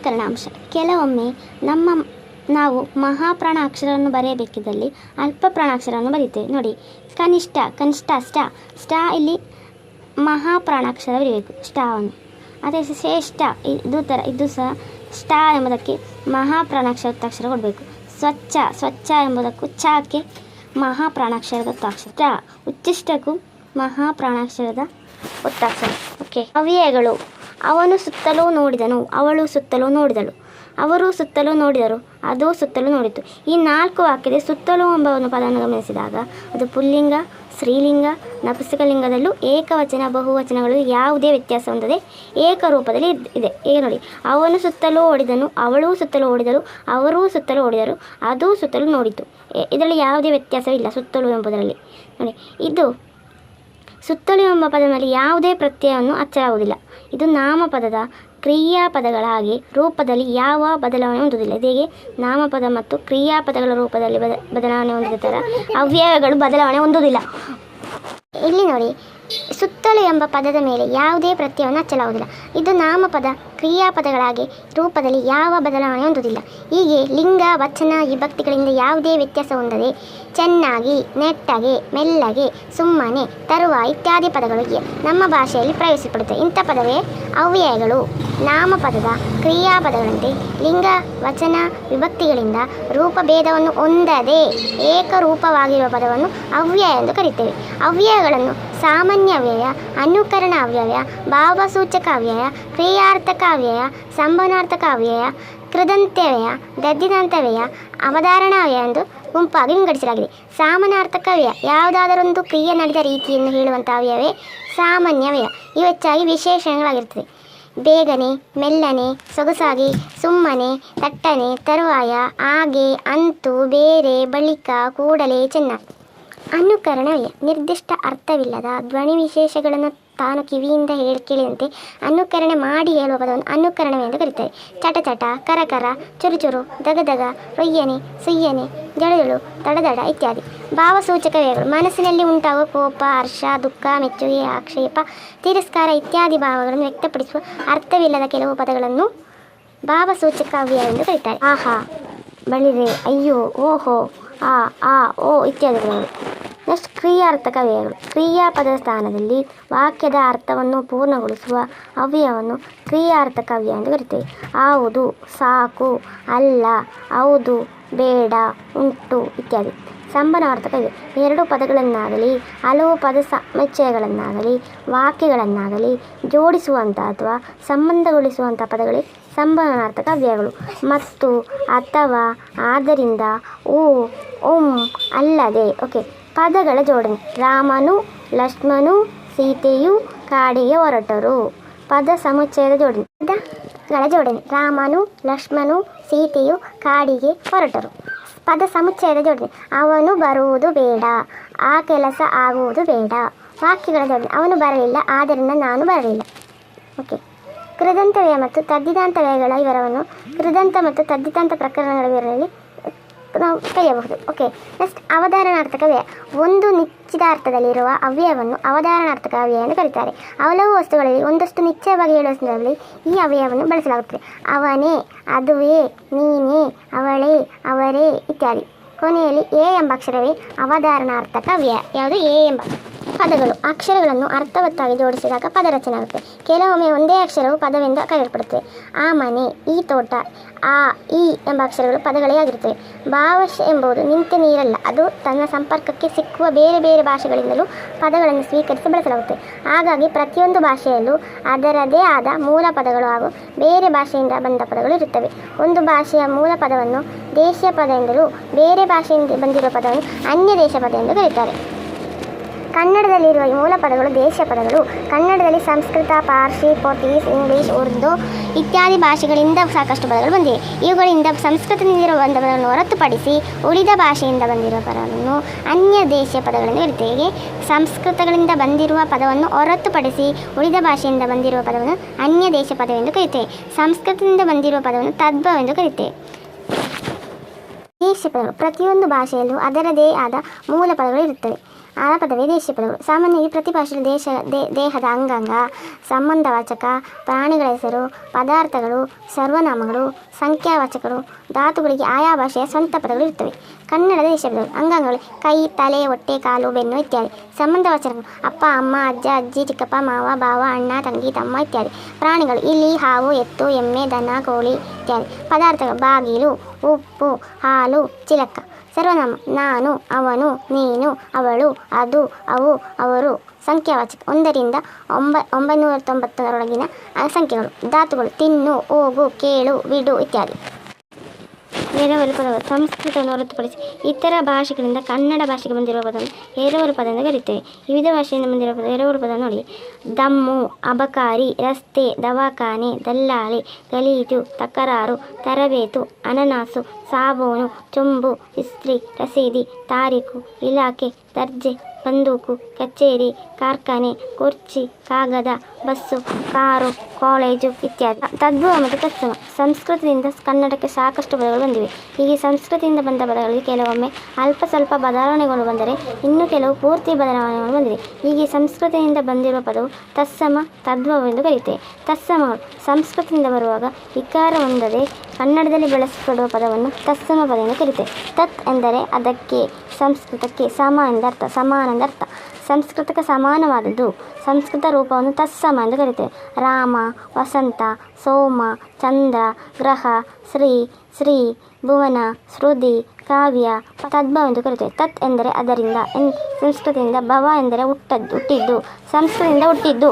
ವ್ಯಾಕರಣಾಂಶ. ಕೆಲವೊಮ್ಮೆ ನಾವು ಮಹಾಪ್ರಾಣಾಕ್ಷರವನ್ನು ಬರೆಯಬೇಕಿದ್ದಲ್ಲಿ ಅಲ್ಪ ಪ್ರಾಣಾಕ್ಷರವನ್ನು ಬರೀತೇವೆ. ನೋಡಿ, ಕನಿಷ್ಠ ಸ್ಟ ಇಲ್ಲಿ ಮಹಾಪ್ರಾಣಾಕ್ಷರ ಬರೀಬೇಕು ಸ್ಟಾವನ್ನು. ಅದೇ ಶ್ರೇಷ್ಠ ಇದು ಸಹ ಸ್ಟ ಎಂಬುದಕ್ಕೆ ಮಹಾಪ್ರಾಣಾಕ್ಷರ ಒತ್ತಾಕ್ಷರ ಕೊಡಬೇಕು. ಸ್ವಚ್ಛ ಎಂಬುದಕ್ಕೂ ಚಾಕ್ಕೆ ಮಹಾಪ್ರಾಣಾಕ್ಷರದ ಒತ್ತಾಕ್ಷರ. ಉಚ್ಚಿಷ್ಟಕ್ಕೂ ಮಹಾಪ್ರಾಣಾಕ್ಷರದ ಒತ್ತಾಕ್ಷರ. ಓಕೆ. ಅವ್ಯಯಗಳು. ಅವನು ಸುತ್ತಲೂ ನೋಡಿದನು, ಅವಳು ಸುತ್ತಲೂ ನೋಡಿದಳು, ಅವರು ಸುತ್ತಲೂ ನೋಡಿದರು, ಅದು ಸುತ್ತಲೂ ನೋಡಿತು. ಈ 4 ವಾಕ್ಯದ ಸುತ್ತಲೂ ಎಂಬ ಒಂದು ಪದವನ್ನು ಗಮನಿಸಿದಾಗ ಅದು ಪುಲ್ಲಿಂಗ, ಸ್ತ್ರೀಲಿಂಗ, ನಪುಂಸಕಲಿಂಗದಲ್ಲೂ ಏಕವಚನ ಬಹುವಚನಗಳು ಯಾವುದೇ ವ್ಯತ್ಯಾಸ ಹೊಂದದೆ ಏಕರೂಪದಲ್ಲಿ ಇದೆ. ಈಗ ನೋಡಿ, ಅವನು ಸುತ್ತಲೂ ಓಡಿದನು, ಅವಳು ಸುತ್ತಲೂ ಓಡಿದರು, ಅವರೂ ಸುತ್ತಲೂ ಓಡಿದರು, ಅದು ಸುತ್ತಲೂ ನೋಡಿತು. ಇದರಲ್ಲಿ ಯಾವುದೇ ವ್ಯತ್ಯಾಸವಿಲ್ಲ ಸುತ್ತಲೂ ಎಂಬುದರಲ್ಲಿ. ನೋಡಿ, ಇದು ಸುತ್ತಲೂ ಎಂಬ ಪದದಲ್ಲಿ ಯಾವುದೇ ಪ್ರತ್ಯಯವನ್ನು ಹಚ್ಚಲಾಗುವುದಿಲ್ಲ. ಇದು ನಾಮಪದದ ಕ್ರಿಯಾಪದಗಳ ಹಾಗೆ ರೂಪದಲ್ಲಿ ಯಾವ ಬದಲಾವಣೆ ಹೊಂದುವುದಿಲ್ಲ. ಇದೇಗೆ ನಾಮಪದ ಮತ್ತು ಕ್ರಿಯಾಪದಗಳ ರೂಪದಲ್ಲಿ ಬದಲಾವಣೆ ಹೊಂದಿದ ಥರ ಅವ್ಯಯಗಳು ಬದಲಾವಣೆ ಹೊಂದುವುದಿಲ್ಲ. ಇಲ್ಲಿ ನೋಡಿ, ಸುತ್ತಲೂ ಎಂಬ ಪದದ ಮೇಲೆ ಯಾವುದೇ ಪ್ರತ್ಯಯವನ್ನು ಹಚ್ಚಲಾಗುವುದಿಲ್ಲ. ಇದು ನಾಮಪದ ಕ್ರಿಯಾಪದಗಳಾಗಿ ರೂಪದಲ್ಲಿ ಯಾವ ಬದಲಾವಣೆ ಹೊಂದುವುದಿಲ್ಲ. ಹೀಗೆ ಲಿಂಗ, ವಚನ, ವಿಭಕ್ತಿಗಳಿಂದ ಯಾವುದೇ ವ್ಯತ್ಯಾಸ ಹೊಂದದೆ ಚೆನ್ನಾಗಿ, ನೆಟ್ಟಗೆ, ಮೆಲ್ಲಗೆ, ಸುಮ್ಮನೆ, ತರುವ ಇತ್ಯಾದಿ ಪದಗಳಿಗೆ ನಮ್ಮ ಭಾಷೆಯಲ್ಲಿ ಪ್ರಯೋಗಿಸಲ್ಪಡುತ್ತವೆ. ಇಂಥ ಪದವೇ ಅವ್ಯಯಗಳು. ನಾಮಪದದ ಕ್ರಿಯಾಪದಗಳಂತೆ ಲಿಂಗ, ವಚನ, ವಿಭಕ್ತಿಗಳಿಂದ ರೂಪಭೇದವನ್ನು ಹೊಂದದೆ ಏಕರೂಪವಾಗಿರುವ ಪದವನ್ನು ಅವ್ಯಯ ಎಂದು ಕರೆಯುತ್ತೇವೆ. ಅವ್ಯಯಗಳನ್ನು ಸಾಮಾನ್ಯ ಅವ್ಯಯ, ಅನುಕರಣ ಅವ್ಯಯ, ಭಾವಸೂಚಕ ಅವ್ಯಯ, ಕ್ರಿಯಾರ್ಥಕ ಅವ್ಯಯ, ಸಂಭವನಾರ್ಥಕ ಅವ್ಯಯ, ಕೃದಂತ್ಯವ್ಯಯ, ಗದ್ಯದಂತವ್ಯಯ, ಅವಧಾರಣ ಅವ್ಯಯ ಎಂದು ಗುಂಪಾಗಿ ವಿಂಗಡಿಸಲಾಗಿದೆ. ಸಾಮಾನಾರ್ಥಕ ಅವ್ಯಯ ಯಾವುದಾದರೊಂದು ಕ್ರಿಯೆ ನಡೆದ ರೀತಿಯನ್ನು ಹೇಳುವಂಥ ಅವ್ಯವೇ ಸಾಮಾನ್ಯ ಅವ್ಯಯ. ಇವು ಹೆಚ್ಚಾಗಿ ವಿಶೇಷಣಗಳಾಗಿರ್ತದೆ. ಬೇಗನೆ, ಮೆಲ್ಲನೆ, ಸೊಗಸಾಗಿ, ಸುಮ್ಮನೆ, ತಟ್ಟನೆ, ತರುವಾಯ, ಹಾಗೆ, ಅಂತೂ, ಬೇರೆ, ಬಳಿಕ, ಕೂಡಲೇ, ಚೆನ್ನಾಗಿ. ಅನುಕರಣವ್ಯಯ ನಿರ್ದಿಷ್ಟ ಅರ್ಥವಿಲ್ಲದ ಧ್ವನಿ ವಿಶೇಷಗಳನ್ನು ತಾನು ಕಿವಿಯಿಂದ ಕೇಳಿದಂತೆ ಅನುಕರಣೆ ಮಾಡಿ ಹೇಳುವ ಪದವನ್ನು ಅನುಕರಣವೇ ಎಂದು ಕರೀತಾರೆ. ಚಟ, ಕರಕರ, ಚುರುಚುರು, ದಗದಗ, ರೊಯ್ಯನೆ, ಸುಯ್ಯನೆ, ಜಳುಜಳು, ದಡದಡ ಇತ್ಯಾದಿ. ಭಾವಸೂಚಕ ವ್ಯಯಗಳು ಮನಸ್ಸಿನಲ್ಲಿ ಉಂಟಾಗುವ ಕೋಪ, ಹರ್ಷ, ದುಃಖ, ಮೆಚ್ಚುಗೆ, ಆಕ್ಷೇಪ, ತಿರಸ್ಕಾರ ಇತ್ಯಾದಿ ಭಾವಗಳನ್ನು ವ್ಯಕ್ತಪಡಿಸುವ ಅರ್ಥವಿಲ್ಲದ ಕೆಲವು ಪದಗಳನ್ನು ಭಾವಸೂಚಕ ಅವ್ಯಯ ಎಂದು ಕರೀತಾರೆ. ಆಹಾ, ಬಳಿರೆ, ಅಯ್ಯೋ, ಓಹೋ, ಆ, ಓ ಇತ್ಯಾದಿಗಳು. ನೆಕ್ಸ್ಟ್ ಕ್ರಿಯಾರ್ಥಕ ಅವ್ಯಯಗಳು. ಕ್ರಿಯಾಪದ ಸ್ಥಾನದಲ್ಲಿ ವಾಕ್ಯದ ಅರ್ಥವನ್ನು ಪೂರ್ಣಗೊಳಿಸುವ ಅವ್ಯಯವನ್ನು ಕ್ರಿಯಾರ್ಥಕ ಅವ್ಯಯ ಎಂದು ಕರೀತೇವೆ. ಹೌದು, ಸಾಕು, ಅಲ್ಲ, ಹೌದು, ಬೇಡ, ಉಂಟು ಇತ್ಯಾದಿ. ಸಂಭವನಾರ್ಥಕ ಅವ್ಯಯ. 2 ಪದಗಳನ್ನಾಗಲಿ ಹಲವು ಪದ ಸಮುಚ್ಚಯಗಳನ್ನಾಗಲಿ ವಾಕ್ಯಗಳನ್ನಾಗಲಿ ಜೋಡಿಸುವಂಥ ಅಥವಾ ಸಂಬಂಧಗೊಳಿಸುವಂಥ ಪದಗಳೇ ಸಂಭವನಾರ್ಥಕ ಅವ್ಯಯಗಳು. ಮತ್ತು, ಅಥವಾ, ಆದ್ದರಿಂದ, ಅಲ್ಲದೆ. ಓಕೆ. ಪದಗಳ ಜೋಡಣೆ. ರಾಮನು, ಲಕ್ಷ್ಮಣನು, ಸೀತೆಯು ಕಾಡಿಗೆ ಹೊರಟರು. ಪದ ಸಮುಚ್ಚಯದ ಜೋಡಣೆ. ಪದಗಳ ಜೋಡಣೆ. ರಾಮನು, ಲಕ್ಷ್ಮಣನು, ಸೀತೆಯು ಕಾಡಿಗೆ ಹೊರಟರು. ಪದ ಸಮುಚ್ಚಯದ ಜೋಡಣೆ. ಅವನು ಬರುವುದು ಬೇಡ, ಆ ಕೆಲಸ ಆಗುವುದು ಬೇಡ. ವಾಕ್ಯಗಳ ಜೋಡಣೆ. ಅವನು ಬರಲಿಲ್ಲ, ಆದ್ದರಿಂದ ನಾನು ಬರಲಿಲ್ಲ. ಓಕೆ. ಕೃದಂತವ್ಯಯ ಮತ್ತು ತದ್ದಿತಾಂತವ್ಯಯಗಳ ವಿವರವನ್ನು ಕೃದಂತ ಮತ್ತು ತದ್ದಿತಾಂತ ಪ್ರಕರಣಗಳ ವಿವರಣೆಯಲ್ಲಿ ನಾವು ಕಲಿಯಬಹುದು. ಓಕೆ. ನೆಕ್ಸ್ಟ್ ಅವಧಾರಣಾರ್ಥಕ ವ್ಯಯ. ಒಂದು ನಿಶ್ಚಿತಾರ್ಥದಲ್ಲಿರುವ ಅವ್ಯಯವನ್ನು ಅವಧಾರಣಾರ್ಥಕ ಅವ್ಯಯ ಎಂದು ಕರೀತಾರೆ. ಹಲವು ವಸ್ತುಗಳಲ್ಲಿ ಒಂದಷ್ಟು ನಿಶ್ಚಯವಾಗಿ ಹೇಳುವ ಸಂದರ್ಭದಲ್ಲಿ ಈ ಅವ್ಯಯವನ್ನು ಬಳಸಲಾಗುತ್ತದೆ. ಅವನೇ, ಅದುವೇ, ನೀನೇ, ಅವಳೇ, ಅವರೇ ಇತ್ಯಾದಿ. ಕೊನೆಯಲ್ಲಿ ಎ ಎಂಬ ಅಕ್ಷರವೇ ಅವಧಾರಣಾರ್ಥಕ ಅವ್ಯಯ. ಯಾವುದು? ಎ ಎಂಬ ಪದಗಳು ಅಕ್ಷರಗಳನ್ನು ಅರ್ಥವತ್ತಾಗಿ ಜೋಡಿಸಿದಾಗ ಪದ ರಚನೆ ಆಗುತ್ತೆ. ಕೆಲವೊಮ್ಮೆ ಒಂದೇ ಅಕ್ಷರವು ಪದವೆಂದು ಕರೆಯಲ್ಪಡುತ್ತದೆ. ಆ ಮನೆ, ಈ ತೋಟ, ಆ, ಈ ಎಂಬ ಅಕ್ಷರಗಳು ಪದಗಳೇ ಆಗಿರುತ್ತವೆ. ಭಾಷೆ ಎಂಬುದು ನಿಂತ ನೀರಲ್ಲ, ಅದು ತನ್ನ ಸಂಪರ್ಕಕ್ಕೆ ಸಿಕ್ಕುವ ಬೇರೆ ಬೇರೆ ಭಾಷೆಗಳಿಂದಲೂ ಪದಗಳನ್ನು ಸ್ವೀಕರಿಸಿ ಬಳಸಲಾಗುತ್ತೆ. ಹಾಗಾಗಿ ಪ್ರತಿಯೊಂದು ಭಾಷೆಯಲ್ಲೂ ಅದರದೇ ಆದ ಮೂಲ ಪದಗಳು ಹಾಗೂ ಬೇರೆ ಭಾಷೆಯಿಂದ ಬಂದ ಪದಗಳು ಇರುತ್ತವೆ. ಒಂದು ಭಾಷೆಯ ಮೂಲ ಪದವನ್ನು ದೇಶೀಯ ಪದ ಎಂದಲೂ ಬೇರೆ ಭಾಷೆಯಿಂದ ಬಂದಿರುವ ಪದವನ್ನು ಅನ್ಯ ದೇಶ ಪದ ಎಂದು ಕರೀತಾರೆ. ಕನ್ನಡದಲ್ಲಿರುವ ಈ ಮೂಲ ಪದಗಳು ದೇಶೀಯ ಪದಗಳು. ಕನ್ನಡದಲ್ಲಿ ಸಂಸ್ಕೃತ, ಪಾರ್ಸಿ, ಪೋರ್ಚುಗೀಸ್, ಇಂಗ್ಲೀಷ್, ಉರ್ದು ಇತ್ಯಾದಿ ಭಾಷೆಗಳಿಂದ ಸಾಕಷ್ಟು ಪದಗಳು ಬಂದಿವೆ. ಇವುಗಳಿಂದ ಸಂಸ್ಕೃತದಿಂದಿರುವ ಬಂದ ಪದಗಳನ್ನು ಹೊರತುಪಡಿಸಿ ಉಳಿದ ಭಾಷೆಯಿಂದ ಬಂದಿರುವ ಪದವನ್ನು ಅನ್ಯ ದೇಶೀಯ ಪದಗಳೆಂದು ಕರೀತೇವೆ. ಸಂಸ್ಕೃತಗಳಿಂದ ಬಂದಿರುವ ಪದವನ್ನು ಹೊರತುಪಡಿಸಿ ಉಳಿದ ಭಾಷೆಯಿಂದ ಬಂದಿರುವ ಪದವನ್ನು ಅನ್ಯ ದೇಶ ಪದವೆಂದು ಕರೀತೇವೆ. ಸಂಸ್ಕೃತದಿಂದ ಬಂದಿರುವ ಪದವನ್ನು ತದ್ಭವವೆಂದು ಕರೀತೇವೆ. ದೇಶೀಯ ಪದಗಳು. ಪ್ರತಿಯೊಂದು ಭಾಷೆಯಲ್ಲೂ ಅದರದೇ ಆದ ಮೂಲ ಪದಗಳು ಇರುತ್ತವೆ. ಆಲಪದವೇ ದೇಶೀಯ ಪದಗಳು. ಸಾಮಾನ್ಯವಾಗಿ ಪ್ರತಿ ಭಾಷೆಯಲ್ಲಿ ದೇಹದ ಅಂಗಾಂಗ, ಸಂಬಂಧವಾಚಕ, ಪ್ರಾಣಿಗಳ ಹೆಸರು, ಪದಾರ್ಥಗಳು, ಸರ್ವನಾಮಗಳು, ಸಂಖ್ಯಾವಾಚಕಗಳು, ಧಾತುಗಳಿಗೆ ಆಯಾ ಭಾಷೆಯ ಸ್ವಂತ ಪದಗಳು ಇರ್ತವೆ. ಕನ್ನಡದ ದೇಶೀಯ ಪದಗಳು. ಅಂಗಾಂಗಗಳು ಕೈ, ತಲೆ, ಹೊಟ್ಟೆ, ಕಾಲು, ಬೆನ್ನು ಇತ್ಯಾದಿ. ಸಂಬಂಧವಾಚಕಗಳು ಅಪ್ಪ, ಅಮ್ಮ, ಅಜ್ಜ, ಅಜ್ಜಿ, ಚಿಕ್ಕಪ್ಪ, ಮಾವ, ಬಾವ, ಅಣ್ಣ, ತಂಗಿ, ತಮ್ಮ ಇತ್ಯಾದಿ. ಪ್ರಾಣಿಗಳು ಇಲಿ, ಹಾವು, ಎತ್ತು, ಎಮ್ಮೆ, ದನ, ಕೋಳಿ ಇತ್ಯಾದಿ. ಪದಾರ್ಥಗಳು ಬಾಗಿಲು, ಉಪ್ಪು, ಹಾಲು, ಚಿಲಕ. ಸರ್ವನಾಮ ನಾನು, ಅವನು, ನೀನು, ಅವಳು, ಅದು, ಅವು, ಅವರು. ಸಂಖ್ಯಾವಾಚಕ 1 ರಿಂದ 999ರೊಳಗಿನ ಸಂಖ್ಯೆಗಳು. ಧಾತುಗಳು ತಿನ್ನು, ಹೋಗು, ಕೇಳು, ಬಿಡು ಇತ್ಯಾದಿ. ಎರವಲು ಪದಗಳು. ಸಂಸ್ಕೃತವನ್ನು ಹೊರತುಪಡಿಸಿ ಇತರ ಭಾಷೆಗಳಿಂದ ಕನ್ನಡ ಭಾಷೆಗೆ ಬಂದಿರುವ ಪದವನ್ನು ಎರವಲು ಪದ ಎಂದು ಕರೆಯುತ್ತೇವೆ. ವಿವಿಧ ಭಾಷೆಯಿಂದ ಬಂದಿರುವ ಪದ ಎರವಲು ಪದ ನೋಡಿ: ದಮ್ಮು, ಅಬಕಾರಿ, ರಸ್ತೆ, ದವಾಖಾನೆ, ದಲ್ಲಾಳಿ, ಗಲೀಜು, ತಕರಾರು, ತರಬೇತು, ಅನನಾಸು, ಸಾಬೂನು, ಚೊಂಬು, ಇಸ್ತ್ರಿ, ರಸೀದಿ, ತಾರೀಕು, ಇಲಾಖೆ, ದರ್ಜೆ, ಬಂದೂಕು, ಕಚೇರಿ, ಕಾರ್ಖಾನೆ, ಕುರ್ಚಿ, ಕಾಗದ, ಬಸ್ಸು, ಕಾರು, ಕಾಲೇಜು ಇತ್ಯಾದಿ. ತದ್ಭವ ಮತ್ತು ತತ್ಸಮ. ಸಂಸ್ಕೃತದಿಂದ ಕನ್ನಡಕ್ಕೆ ಸಾಕಷ್ಟು ಪದಗಳು ಬಂದಿವೆ. ಹೀಗೆ ಸಂಸ್ಕೃತದಿಂದ ಬಂದ ಪದಗಳಿಗೆ ಕೆಲವೊಮ್ಮೆ ಅಲ್ಪ ಸ್ವಲ್ಪ ಬದಲಾವಣೆಗಳು ಬಂದರೆ ಇನ್ನು ಕೆಲವು ಪೂರ್ತಿ ಬದಲಾವಣೆಗಳು ಬಂದಿವೆ. ಹೀಗೆ ಸಂಸ್ಕೃತದಿಂದ ಬಂದಿರುವ ಪದವು ತತ್ಸಮ, ತದ್ಭವ ಎಂದು ಕರೆಯುತ್ತೇವೆ. ತತ್ಸಮಗಳು ಸಂಸ್ಕೃತದಿಂದ ಬರುವಾಗ ವಿಕಾರ ಹೊಂದದೆ ಕನ್ನಡದಲ್ಲಿ ಬಳಸಲ್ಪಡುವ ಪದವನ್ನು ತತ್ಸಮ ಪದ ಎಂದು ಕರೆಯುತ್ತೇವೆ. ತತ್ ಎಂದರೆ ಅದಕ್ಕೆ, ಸಂಸ್ಕೃತಕ್ಕೆ ಸಮ ಎಂದರ್ಥ, ಸಮಾನ ಎಂದರ್ಥ. ಸಂಸ್ಕೃತಕ್ಕೆ ಸಮಾನವಾದದ್ದು ಸಂಸ್ಕೃತ ರೂಪವನ್ನು ತತ್ಸಮ ಎಂದು ಕರೆಯುತ್ತೇವೆ. ರಾಮ, ವಸಂತ, ಸೋಮ, ಚಂದ್ರ, ಗ್ರಹ, ಶ್ರೀ, ಭುವನ, ಶ್ರುತಿ, ಕಾವ್ಯ. ತದ್ಭವ ಎಂದು ಕರೆಯುತ್ತೇವೆ. ತತ್ ಎಂದರೆ ಅದರಿಂದ, ಸಂಸ್ಕೃತದಿಂದ. ಭವ ಎಂದರೆ ಹುಟ್ಟಿದ್ದು, ಸಂಸ್ಕೃತದಿಂದ ಹುಟ್ಟಿದ್ದು.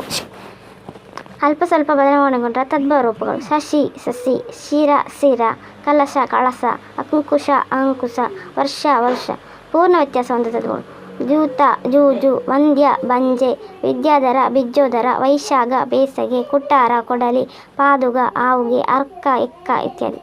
ಅಲ್ಪ ಸ್ವಲ್ಪ ಬದಲಾವಣೆಗೊಂಡ ತದ್ಭವ ರೂಪಗಳು: ಶಶಿ, ಸಸಿ, ಶಿರ, ಸಿರ, ಕಲಶ, ಕಳಸ, ಅಂಕುಶ, ಅಂಕುಶ, ವರ್ಷ, ವರ್ಷ. ಪೂರ್ಣ ವ್ಯತ್ಯಾಸ ಹೊಂದಿದವುಗಳು: ದ್ಯೂತ, ಜೂಜು, ವಂದ್ಯ, ಬಂಜೆ, ವಿದ್ಯಾಧರ, ಬಿಜ್ಜೋದರ, ವೈಶಾಖ, ಬೇಸಗೆ, ಕುಟ್ಟಾರ, ಕೊಡಲಿ, ಪಾದುಗ, ಆವುಗೆ, ಅರ್ಕ, ಎಕ್ಕ ಇತ್ಯಾದಿ.